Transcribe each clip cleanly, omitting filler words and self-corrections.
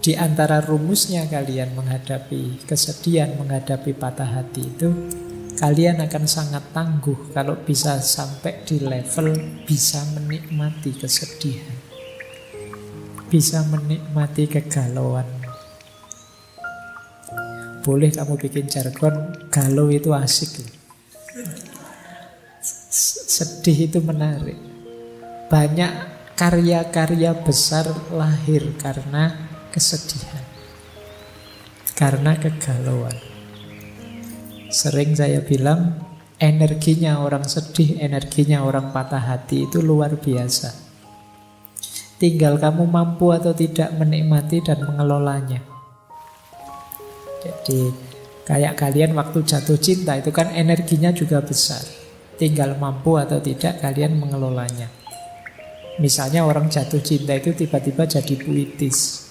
Di antara rumusnya kalian menghadapi kesedihan, menghadapi patah hati itu, kalian akan sangat tangguh kalau bisa sampai di level bisa menikmati kesedihan, bisa menikmati kegalauan. Boleh kamu bikin jargon, galau itu asik. Sedih itu menarik. Banyak karya-karya besar lahir karena kesedihan, karena kegalauan. Sering saya bilang, energinya orang sedih, energinya orang patah hati itu luar biasa. Tinggal kamu mampu atau tidak menikmati dan mengelolanya. Jadi kayak kalian waktu jatuh cinta itu kan energinya juga besar. Tinggal mampu atau tidak kalian mengelolanya. Misalnya orang jatuh cinta itu tiba-tiba jadi puitis,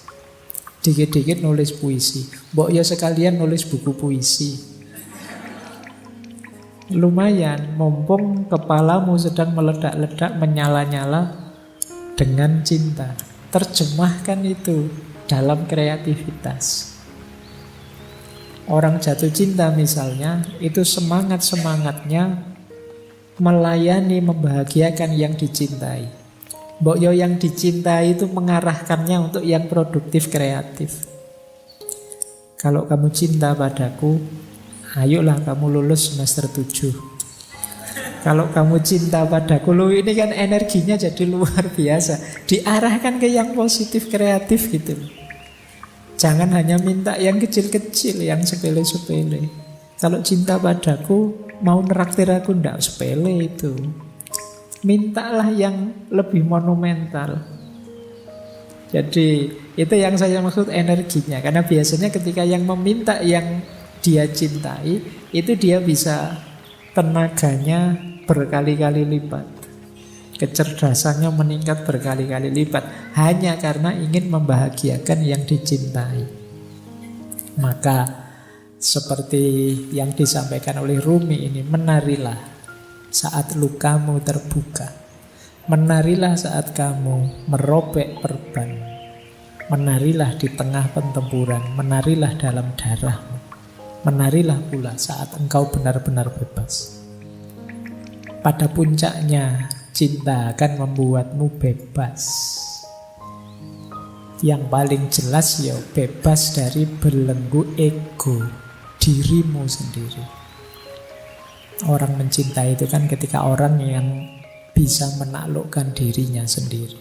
dikit-dikit nulis puisi. Mbok ya sekalian nulis buku puisi. Lumayan, mumpung kepalamu sedang meledak-ledak, menyala-nyala dengan cinta. Terjemahkan itu dalam kreativitas. Orang jatuh cinta misalnya, itu semangat-semangatnya melayani, membahagiakan yang dicintai. Mbok yo yang dicintai itu mengarahkannya untuk yang produktif, kreatif. Kalau kamu cinta padaku, ayolah kamu lulus semester 7. Kalau kamu cinta padaku, lo ini kan energinya jadi luar biasa. Diarahkan ke yang positif, kreatif gitu. Jangan hanya minta yang kecil-kecil, yang sepele-sepele. Kalau cinta padaku, mau neraktir aku, ndak sepele itu. Mintalah yang lebih monumental. Jadi itu yang saya maksud energinya. Karena biasanya ketika yang meminta yang dia cintai, itu dia bisa tenaganya berkali-kali lipat. Kecerdasannya meningkat berkali-kali lipat hanya karena ingin membahagiakan yang dicintai. Maka seperti yang disampaikan oleh Rumi ini, menarilah saat lukamu terbuka. Menarilah saat kamu merobek perban. Menarilah di tengah pertempuran. Menarilah dalam darahmu. Menarilah pula saat engkau benar-benar bebas. Pada puncaknya, cinta akan membuatmu bebas. Yang paling jelas ya bebas dari belenggu ego dirimu sendiri. Orang mencintai itu kan ketika orang yang bisa menaklukkan dirinya sendiri.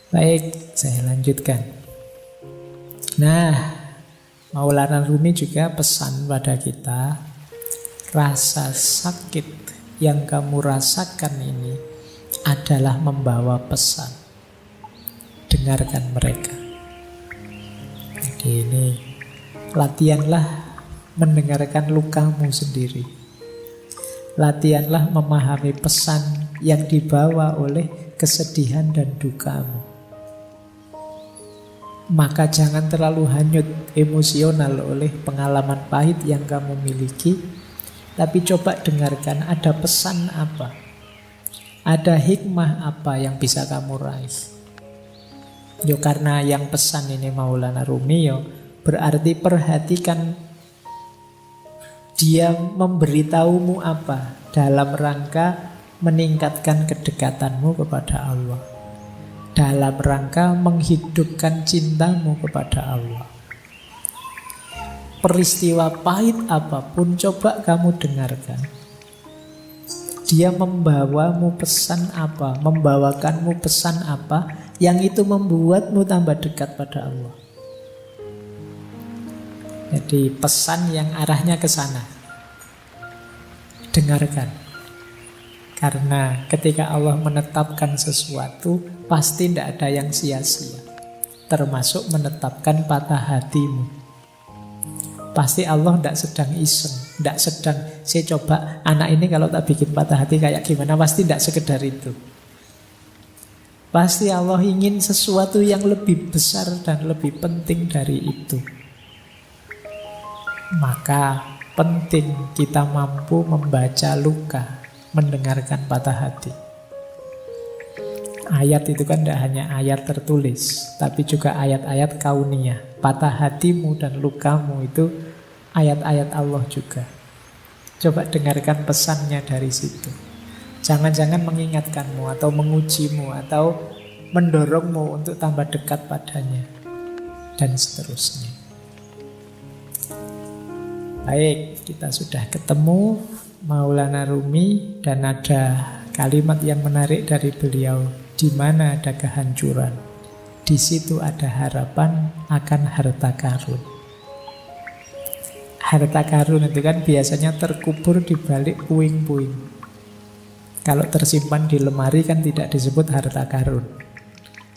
Baik, saya lanjutkan. Nah, Maulana Rumi juga pesan pada kita, rasa sakit yang kamu rasakan ini adalah membawa pesan. Dengarkan mereka. Jadi ini latihanlah mendengarkan lukamu sendiri. Latihanlah memahami pesan yang dibawa oleh kesedihan dan dukamu. Maka jangan terlalu hanyut emosional oleh pengalaman pahit yang kamu miliki. Tapi coba dengarkan ada pesan apa, ada hikmah apa yang bisa kamu raih. Yo karena yang pesan ini Maulana Rumi yo, berarti perhatikan dia memberitahumu apa dalam rangka meningkatkan kedekatanmu kepada Allah, dalam rangka menghidupkan cintamu kepada Allah. Peristiwa pahit apapun coba kamu dengarkan. Dia membawamu pesan apa, membawakanmu pesan apa yang itu membuatmu tambah dekat pada Allah. Jadi pesan yang arahnya ke sana. Dengarkan. Karena ketika Allah menetapkan sesuatu, pasti tidak ada yang sia-sia. Termasuk menetapkan patah hatimu. Pasti Allah tidak sedang iseng, tidak sedang saya coba anak ini kalau tak bikin patah hati kayak gimana. Pasti tidak sekedar itu. Pasti Allah ingin sesuatu yang lebih besar dan lebih penting dari itu. Maka penting kita mampu membaca luka, mendengarkan patah hati. Ayat itu kan tidak hanya ayat tertulis, tapi juga ayat-ayat kauniyah. Patah hatimu dan lukamu itu ayat-ayat Allah juga. Coba dengarkan pesannya dari situ. Jangan-jangan mengingatkanmu atau mengujimu atau mendorongmu untuk tambah dekat padanya. Dan seterusnya. Baik, kita sudah ketemu Maulana Rumi dan ada kalimat yang menarik dari beliau. Di mana ada kehancuran, di situ ada harapan akan harta karun. Harta karun itu kan biasanya terkubur di balik puing-puing. Kalau tersimpan di lemari kan tidak disebut harta karun.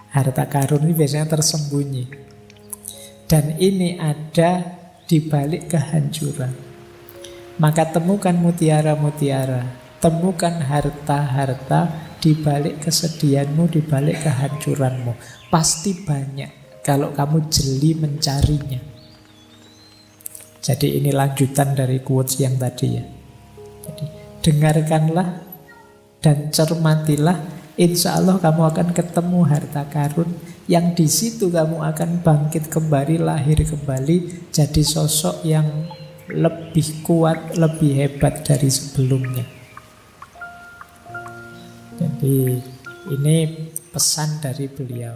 Harta karun ini biasanya tersembunyi. Dan ini ada di balik kehancuran. Maka temukan mutiara-mutiara, temukan harta-harta di balik kesedihanmu, di balik kehancuranmu. Pasti banyak kalau kamu jeli mencarinya. Jadi ini lanjutan dari quotes yang tadi ya. Jadi dengarkanlah dan cermatilah, insya Allah kamu akan ketemu harta karun yang di situ kamu akan bangkit kembali, lahir kembali, jadi sosok yang lebih kuat, lebih hebat dari sebelumnya. Jadi ini pesan dari beliau.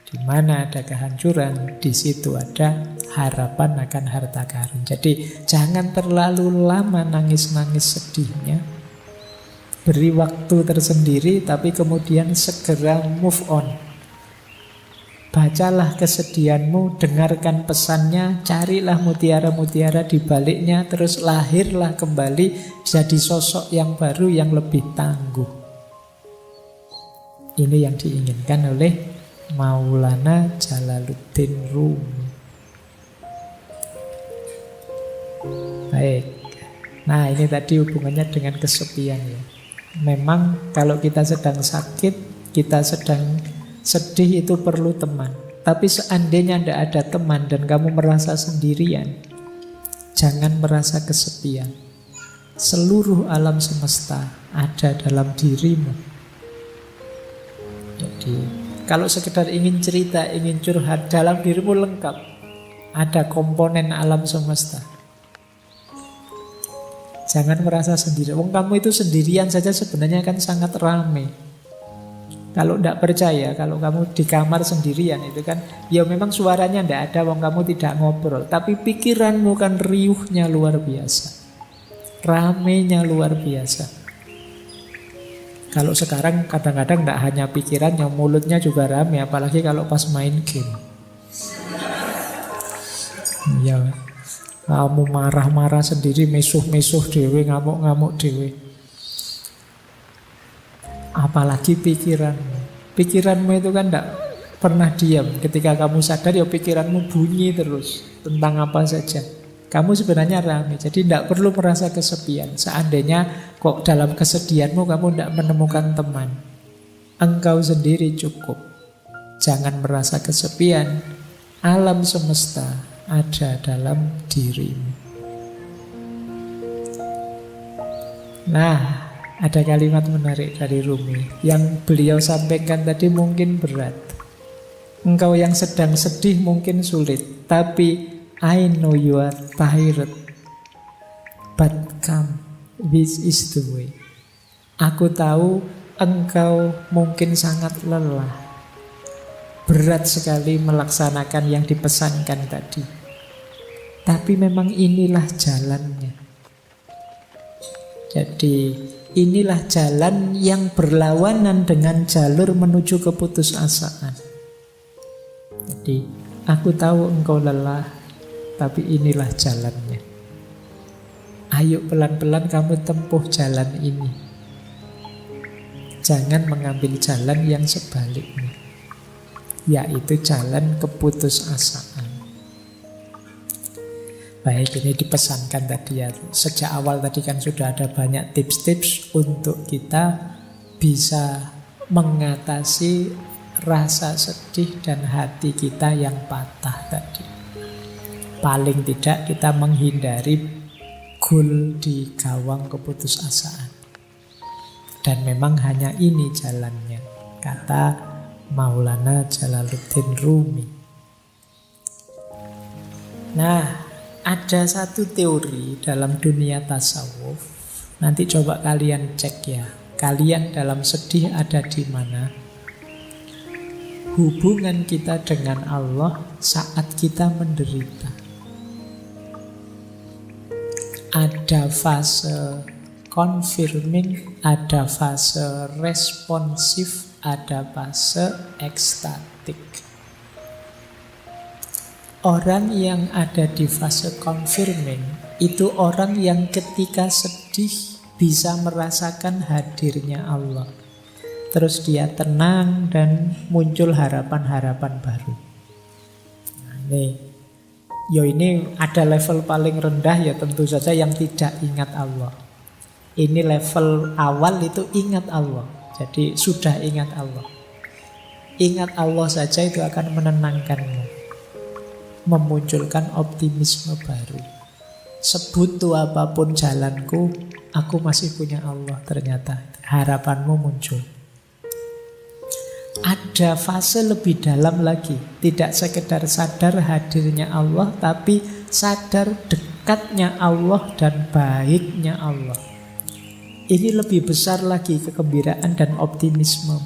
Di mana ada kehancuran, di situ ada harapan akan harta karun. Jadi jangan terlalu lama nangis-nangis sedihnya. Beri waktu tersendiri, tapi kemudian segera move on. Bacalah kesedihanmu, dengarkan pesannya, carilah mutiara-mutiara di baliknya, terus lahirlah kembali jadi sosok yang baru yang lebih tangguh. Ini yang diinginkan oleh Maulana Jalaluddin Rumi. Baik. Nah, ini tadi hubungannya dengan kesepian ya. Memang kalau kita sedang sakit, kita sedang sedih itu perlu teman. Tapi seandainya tidak ada teman dan kamu merasa sendirian, jangan merasa kesepian. Seluruh alam semesta ada dalam dirimu. Jadi kalau sekedar ingin cerita, ingin curhat, dalam dirimu lengkap. Ada komponen alam semesta. Jangan merasa sendiri. Wong kamu itu sendirian saja sebenarnya kan sangat ramai. Kalau tidak percaya, kalau kamu di kamar sendirian itu kan, ya memang suaranya tidak ada, wong kamu tidak ngobrol. Tapi pikiranmu kan riuhnya luar biasa. Ramainya luar biasa. Kalau sekarang kadang-kadang tidak hanya pikirannya, mulutnya juga ramai, apalagi kalau pas main game. Ya, kamu marah-marah sendiri, mesuh-mesuh dewe, ngamuk-ngamuk dewe. Apalagi pikiranmu. Pikiranmu itu kan tidak pernah diam. Ketika kamu sadar, ya pikiranmu bunyi terus tentang apa saja. Kamu sebenarnya ramai, jadi tidak perlu merasa kesepian. Seandainya kok dalam kesedihanmu kamu tidak menemukan teman, engkau sendiri cukup. Jangan merasa kesepian. Alam semesta ada dalam dirimu. Nah, ada kalimat menarik dari Rumi yang beliau sampaikan tadi mungkin berat. Engkau yang sedang sedih mungkin sulit, tapi I know you are tired, but come, this is the way. Aku tahu engkau mungkin sangat lelah, berat sekali melaksanakan yang dipesankan tadi. Tapi memang inilah jalannya. Jadi inilah jalan yang berlawanan dengan jalur menuju keputusasaan. Jadi aku tahu engkau lelah, tapi inilah jalannya. Ayo pelan-pelan kamu tempuh jalan ini. Jangan mengambil jalan yang sebaliknya, yaitu jalan keputusasaan. Baik, ini dipesankan tadi ya. Sejak awal tadi kan sudah ada banyak tips-tips untuk kita bisa mengatasi rasa sedih dan hati kita yang patah tadi. Paling tidak kita menghindari gol di gawang keputusasaan. Dan memang hanya ini jalannya. kata Maulana Jalaluddin Rumi. Nah, ada satu teori dalam dunia tasawuf. Nanti coba kalian cek ya. Kalian dalam sedih ada di mana? Hubungan kita dengan Allah saat kita menderita. Ada fase confirming, ada fase responsif, ada fase ekstatik. Orang yang ada di fase confirming itu orang yang ketika sedih bisa merasakan hadirnya Allah. Terus dia tenang dan muncul harapan-harapan baru. Nah, ini ada level paling rendah ya tentu saja yang tidak ingat Allah. Ini level awal itu ingat Allah. Jadi sudah ingat Allah. Ingat Allah saja itu akan menenangkanmu, memunculkan optimisme baru. Sebutuh apapun jalanku, aku masih punya Allah ternyata. Harapanmu muncul. Ada fase lebih dalam lagi. Tidak sekedar sadar hadirnya Allah, tapi sadar dekatnya Allah dan baiknya Allah. Ini lebih besar lagi kegembiraan dan optimisme.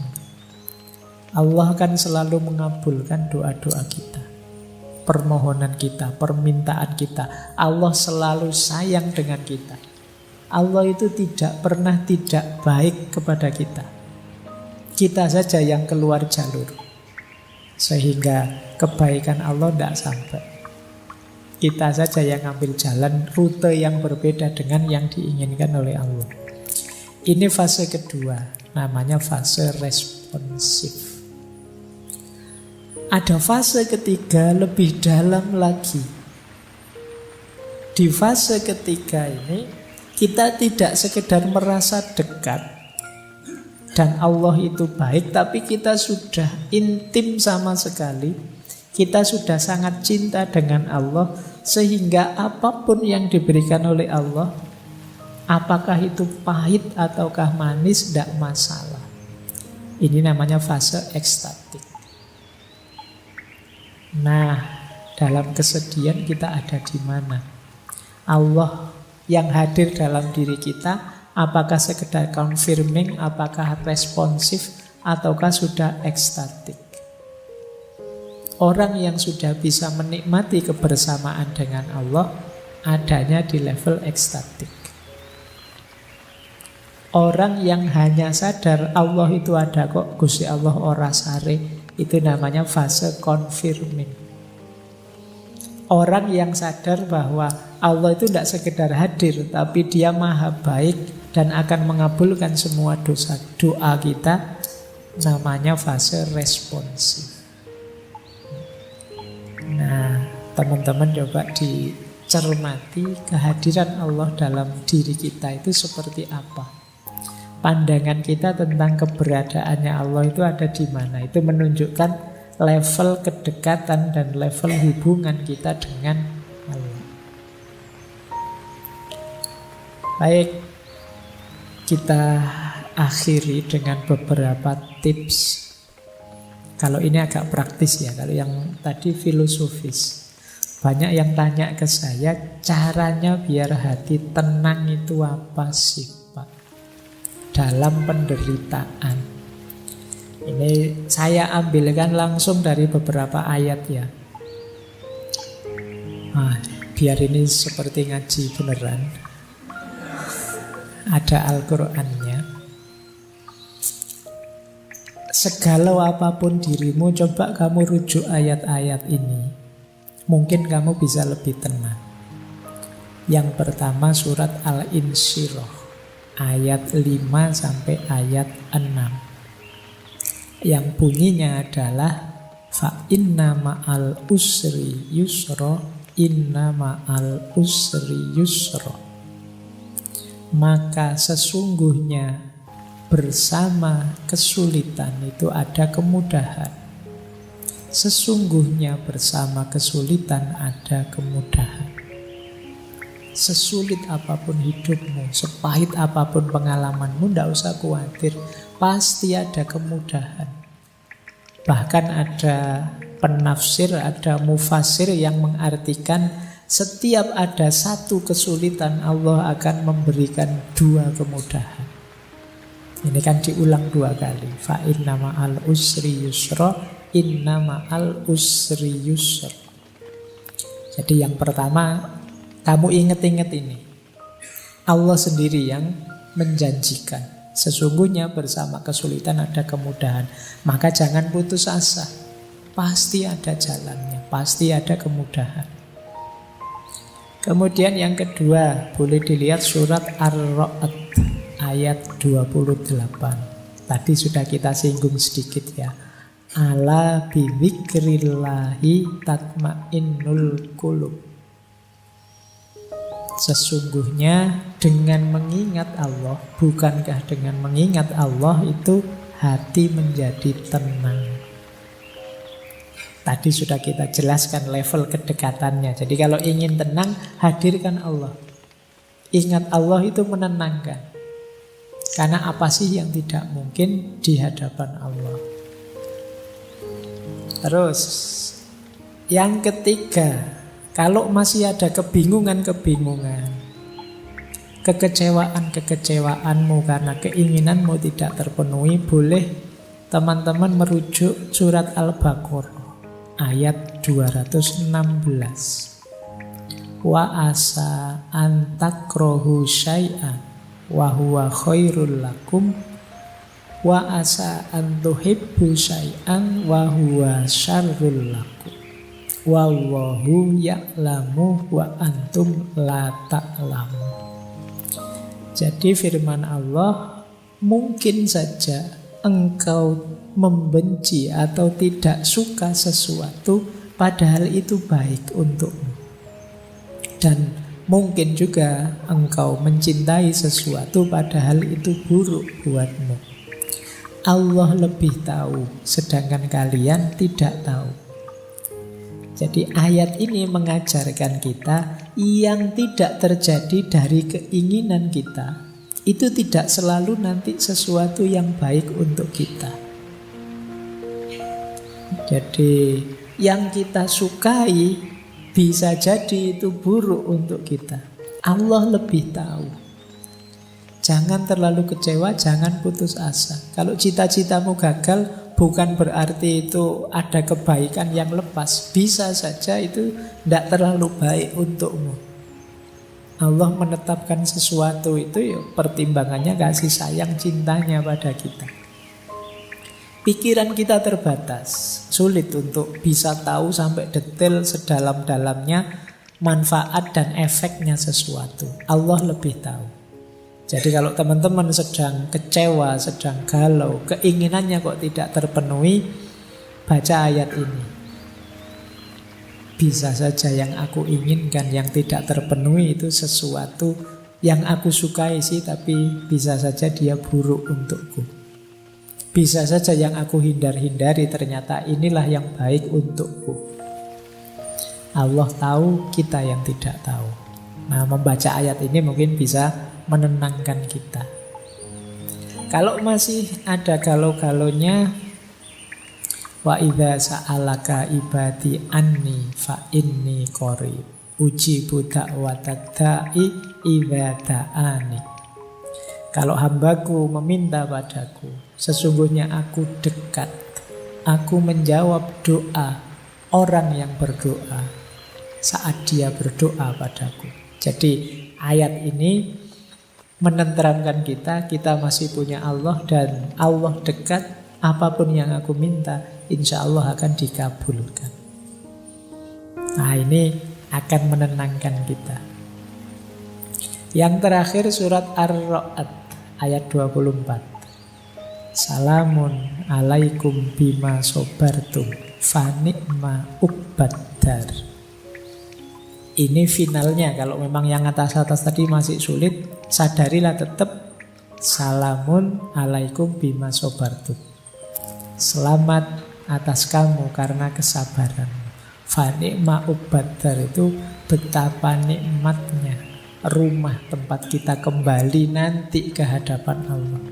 Allah akan selalu mengabulkan doa-doa kita, permohonan kita, permintaan kita. Allah selalu sayang dengan kita. Allah itu tidak pernah tidak baik kepada kita. Kita saja yang keluar jalur, sehingga kebaikan Allah tidak sampai. Kita saja yang ambil jalan rute yang berbeda dengan yang diinginkan oleh Allah. Ini fase kedua, namanya fase responsif. Ada fase ketiga lebih dalam lagi. Di fase ketiga ini kita tidak sekedar merasa dekat dan Allah itu baik, tapi kita sudah intim sama sekali. Kita sudah sangat cinta dengan Allah, sehingga apapun yang diberikan oleh Allah, apakah itu pahit ataukah manis, tidak masalah. Ini namanya fase ekstatik. Nah, dalam kesedihan kita ada di mana? Allah yang hadir dalam diri kita, apakah sekedar confirming, apakah responsif, ataukah sudah ekstatik? Orang yang sudah bisa menikmati kebersamaan dengan Allah adanya di level ekstatik. Orang yang hanya sadar Allah itu ada kok, Gusti Allah ora sare, itu namanya fase confirming. Orang yang sadar bahwa Allah itu tidak sekedar hadir, tapi Dia maha baik dan akan mengabulkan semua doa kita, namanya fase responsif. Nah, teman-teman coba dicermati kehadiran Allah dalam diri kita itu seperti apa. Pandangan kita tentang keberadaannya Allah itu ada di mana. Itu menunjukkan level kedekatan dan level hubungan kita dengan Allah. Baik, kita akhiri dengan beberapa tips. Kalau ini agak praktis ya, kalau yang tadi filosofis. Banyak yang tanya ke saya, caranya biar hati tenang itu apa sih, Pak? Dalam penderitaan. Ini saya ambilkan langsung dari beberapa ayat ya. Biar ini seperti ngaji beneran. Ada Al-Qur'annya. Segalau apapun dirimu, coba kamu rujuk ayat-ayat ini. Mungkin kamu bisa lebih tenang. Yang pertama surat Al-Insyirah, ayat 5 sampai ayat 6. Yang bunyinya adalah fa inna ma'al usri yusra, inna ma'al usri yusra. Maka sesungguhnya bersama kesulitan itu ada kemudahan. Sesungguhnya bersama kesulitan ada kemudahan. Sesulit apapun hidupmu, sepahit apapun pengalamanmu, tidak usah khawatir. Pasti ada kemudahan. Bahkan ada penafsir, ada mufasir yang mengartikan setiap ada satu kesulitan, Allah akan memberikan dua kemudahan. Ini kan diulang dua kali. Fa inna ma'al usri yusra, inna ma'al usri yusra. Jadi yang pertama, kamu ingat-ingat ini. Allah sendiri yang menjanjikan. Sesungguhnya bersama kesulitan ada kemudahan. Maka jangan putus asa. Pasti ada jalannya, pasti ada kemudahan. Kemudian yang kedua, boleh dilihat surat Ar-Ra'd ayat 28. Tadi sudah kita singgung sedikit ya. Ala bidzikrillahi tatmainnul qulub. Sesungguhnya dengan mengingat Allah, bukankah dengan mengingat Allah itu hati menjadi tenang. Tadi sudah kita jelaskan level kedekatannya. Jadi kalau ingin tenang, hadirkan Allah. Ingat Allah itu menenangkan. Karena apa sih yang tidak mungkin di hadapan Allah. Terus yang ketiga, kalau masih ada kebingungan-kebingungan, kekecewaan-kekecewaanmu karena keinginanmu tidak terpenuhi, boleh teman-teman merujuk surat Al-Baqarah ayat 216. Wa asa an takrahu syai'an wa huwa khairul lakum wa asa an tuhibbu syai'an wa huwa syarrul lakum. Wallahu ya'lamu wa antum la ta'lamu. Jadi firman Allah, mungkin saja engkau membenci atau tidak suka sesuatu padahal itu baik untukmu. Dan mungkin juga engkau mencintai sesuatu padahal itu buruk buatmu. Allah lebih tahu, sedangkan kalian tidak tahu. Jadi ayat ini mengajarkan kita yang tidak terjadi dari keinginan kita itu tidak selalu nanti sesuatu yang baik untuk kita. Jadi yang kita sukai bisa jadi itu buruk untuk kita. Allah lebih tahu. Jangan terlalu kecewa, jangan putus asa. Kalau cita-citamu gagal, bukan berarti itu ada kebaikan yang lepas. Bisa saja itu tidak terlalu baik untukmu. Allah menetapkan sesuatu itu ya pertimbangannya kasih sayang cintanya pada kita. Pikiran kita terbatas, sulit untuk bisa tahu sampai detail sedalam-dalamnya manfaat dan efeknya sesuatu. Allah lebih tahu. Jadi kalau teman-teman sedang kecewa, sedang galau, keinginannya kok tidak terpenuhi, baca ayat ini. Bisa saja yang aku inginkan, yang tidak terpenuhi itu sesuatu yang aku sukai sih, tapi bisa saja dia buruk untukku. Bisa saja yang aku hindar-hindari ternyata inilah yang baik untukku. Allah tahu, kita yang tidak tahu. Nah, membaca ayat ini mungkin bisa menenangkan kita. Kalau masih ada galau-galaunya, wa idza sa'alaka ibadi anni fa inni qarib ujibu da'watad da'i idza da'ani. Kalau hambaku meminta padaku, sesungguhnya aku dekat. Aku menjawab doa orang yang berdoa saat dia berdoa padaku. Jadi ayat ini menenteramkan kita masih punya Allah dan Allah dekat, apapun yang aku minta insya Allah akan dikabulkan. Nah, ini akan menenangkan kita. Yang terakhir surat Ar-Ra'd ayat 24. Salamun alaikum bima sobartum fani'ma uqbaddar. Ini finalnya. Kalau memang yang atas-atas tadi masih sulit, sadarilah tetap salamun alaikum bima sobartum. Selamat atas kamu karena kesabaran. Fa ni'ma uqbaddar itu betapa nikmatnya rumah tempat kita kembali nanti ke hadapan Allah.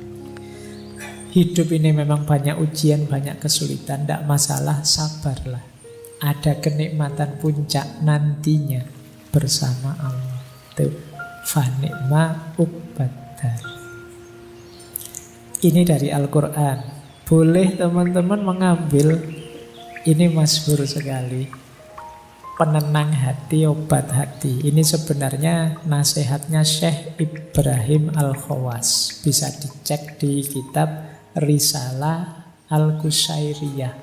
Hidup ini memang banyak ujian, banyak kesulitan, tidak masalah, sabarlah. Ada kenikmatan puncak nantinya bersama Allah. Itu fanikma uqbaddar. Ini dari Al-Quran. Boleh teman-teman mengambil, ini masyhur sekali, penenang hati, obat hati. Ini sebenarnya nasihatnya Syekh Ibrahim Al-Khawas. Bisa dicek di kitab Risalah Al-Qusairiyah.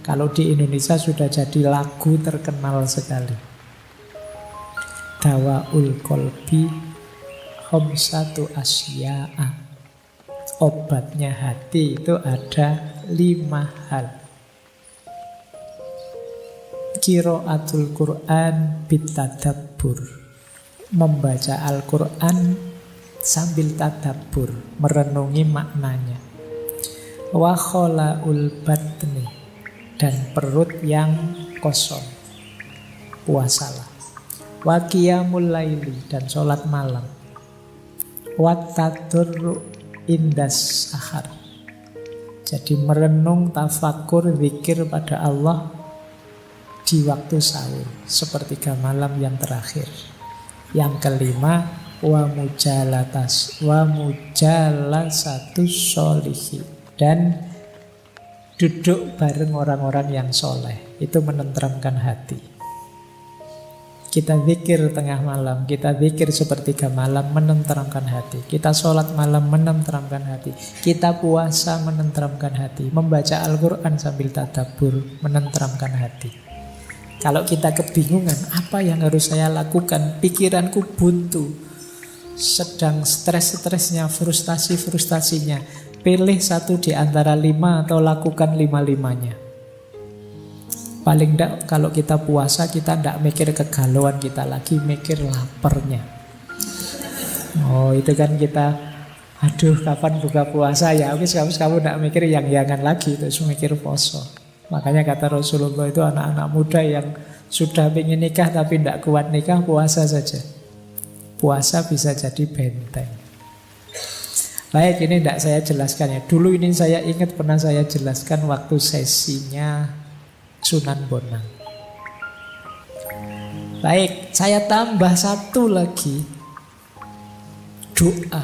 Kalau di Indonesia sudah jadi lagu terkenal sekali. Dawaul Qalbi Khamsatu Asya'a. Obatnya hati itu ada 5 hal. Qiraatul Quran bitadabbur. Membaca Al-Quran sambil tadabbur, merenungi maknanya. Wa khola'ul batni, dan perut yang kosong, puasalah. Wa qiyamul laili, dan sholat malam. Wa tadurru indas akhar, jadi merenung, tafakur, zikir pada Allah di waktu sahur, sepertiga malam yang terakhir. Yang kelima, wa mujalasatus sholihin, dan duduk bareng orang-orang yang soleh. Itu menenteramkan hati. Kita zikir tengah malam, kita zikir sepertiga malam, menenteramkan hati. Kita sholat malam, menenteramkan hati. Kita puasa, menenteramkan hati. Membaca Al-Quran sambil tadabbur, menenteramkan hati. Kalau kita kebingungan, apa yang harus saya lakukan? Pikiranku buntu, sedang stres-stresnya, frustasi-frustasinya. Pilih satu di antara 5 atau lakukan 5-5-nya. Paling tidak kalau kita puasa, kita tidak mikir kegalauan kita lagi, mikir laparnya. Oh, itu kan kita, aduh kapan buka puasa ya. Habis kamu tidak mikir yang-yangan lagi, terus mikir poso. Makanya kata Rasulullah itu, anak-anak muda yang sudah ingin nikah tapi tidak kuat nikah, puasa saja. Puasa bisa jadi benteng. Baik, ini tidak saya jelaskan ya. Dulu ini saya ingat pernah saya jelaskan waktu sesinya Sunan Bonang. Baik, saya tambah satu lagi, doa.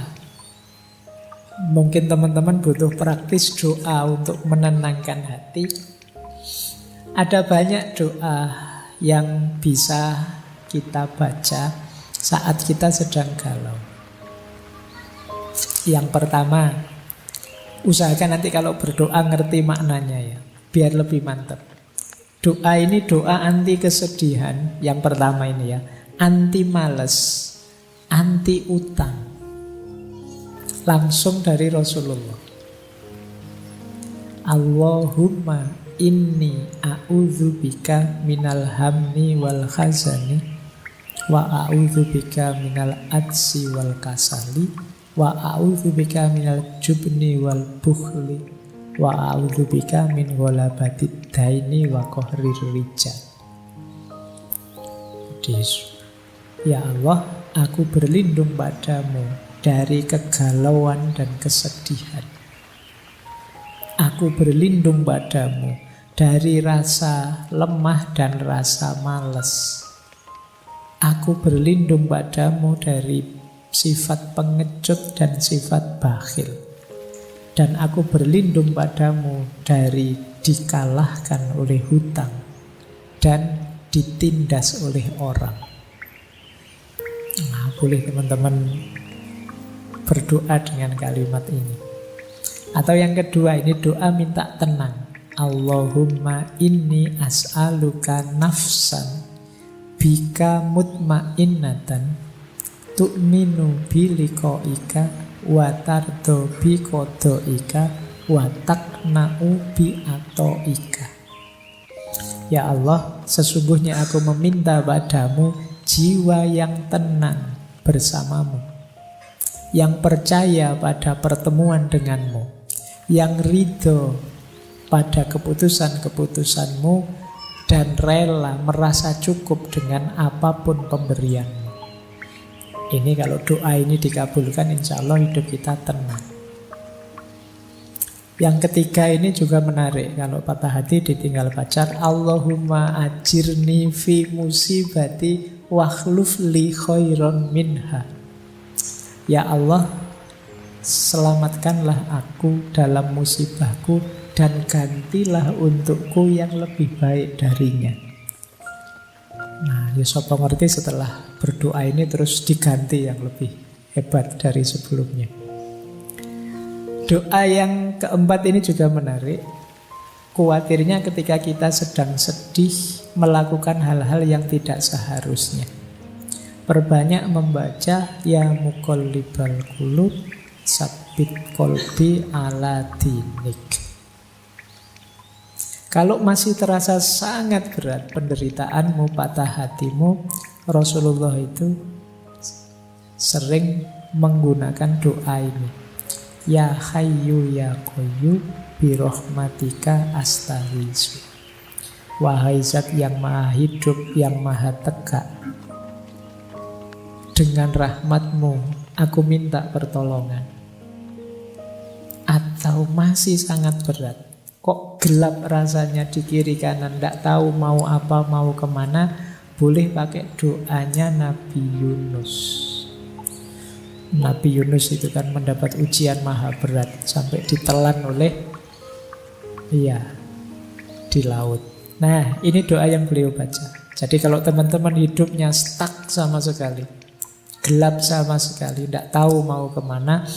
Mungkin teman-teman butuh praktis doa untuk menenangkan hati. Ada banyak doa yang bisa kita baca saat kita sedang galau. Yang pertama, usahakan nanti kalau berdoa ngerti maknanya ya, biar lebih mantap. Doa ini doa anti kesedihan. Yang pertama ini ya, anti males, anti utang. Langsung dari Rasulullah. Allahumma inni a'udzubika minal hammi wal khazani wa a'udzubika minal adsi wal kasali wa a'udzubika minal jubni wal bukhli wa a'udzubika min ghalabatid daini wa qahrir rijal. Ya Allah, aku berlindung padamu dari kegalauan dan kesedihan. Aku berlindung padamu dari rasa lemah dan rasa malas. Aku berlindung padamu dari sifat pengecut dan sifat bakhil. Dan aku berlindung padamu dari dikalahkan oleh hutang dan ditindas oleh orang. Nah, boleh teman-teman berdoa dengan kalimat ini. Atau yang kedua, ini doa minta tenang. Allahumma inni as'aluka nafsan bika mutmainnatan tu'minu biliqa'ika wa tardo biqada'ika wa taqna'u bi'ata'ika. Ya Allah, sesungguhnya aku meminta padamu jiwa yang tenang bersamamu, yang percaya pada pertemuan denganmu, yang ridho pada keputusan-keputusanmu, dan rela merasa cukup dengan apapun pemberianmu. Ini kalau doa ini dikabulkan, insya Allah hidup kita tenang. Yang ketiga ini juga menarik. Kalau patah hati ditinggal pacar, Allahumma ajirni fi musibati wakhluf li khairon minha. Ya Allah, selamatkanlah aku dalam musibahku dan gantilah untukku yang lebih baik darinya. Nah, Yusuf ngerti setelah berdoa ini terus diganti yang lebih hebat dari sebelumnya. Doa yang keempat ini juga menarik. Khawatirnya ketika kita sedang sedih melakukan hal-hal yang tidak seharusnya. Perbanyak membaca ya muqallibal qulub sabbit qalbi ala dinik. Kalau masih terasa sangat berat penderitaanmu, patah hatimu, Rasulullah itu sering menggunakan doa ini. Ya Hayyu ya Qayyum birahmatika astaghiitsu. Wahai Zat yang maha hidup, yang maha tegak, dengan rahmatmu aku minta pertolongan. Atau masih sangat berat, kok gelap rasanya di kiri kanan, tidak tahu mau apa, mau kemana, boleh pakai doanya Nabi Yunus. Nabi Yunus itu kan mendapat ujian maha berat sampai ditelan oleh di laut. Nah, ini doa yang beliau baca. Jadi kalau teman-teman hidupnya stuck sama sekali, gelap sama sekali, tidak tahu mau kemana,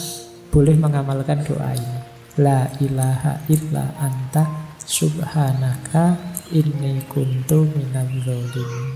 boleh mengamalkan doa ini. La ilaha illa anta subhanaka inni kuntu minadz dzalimin.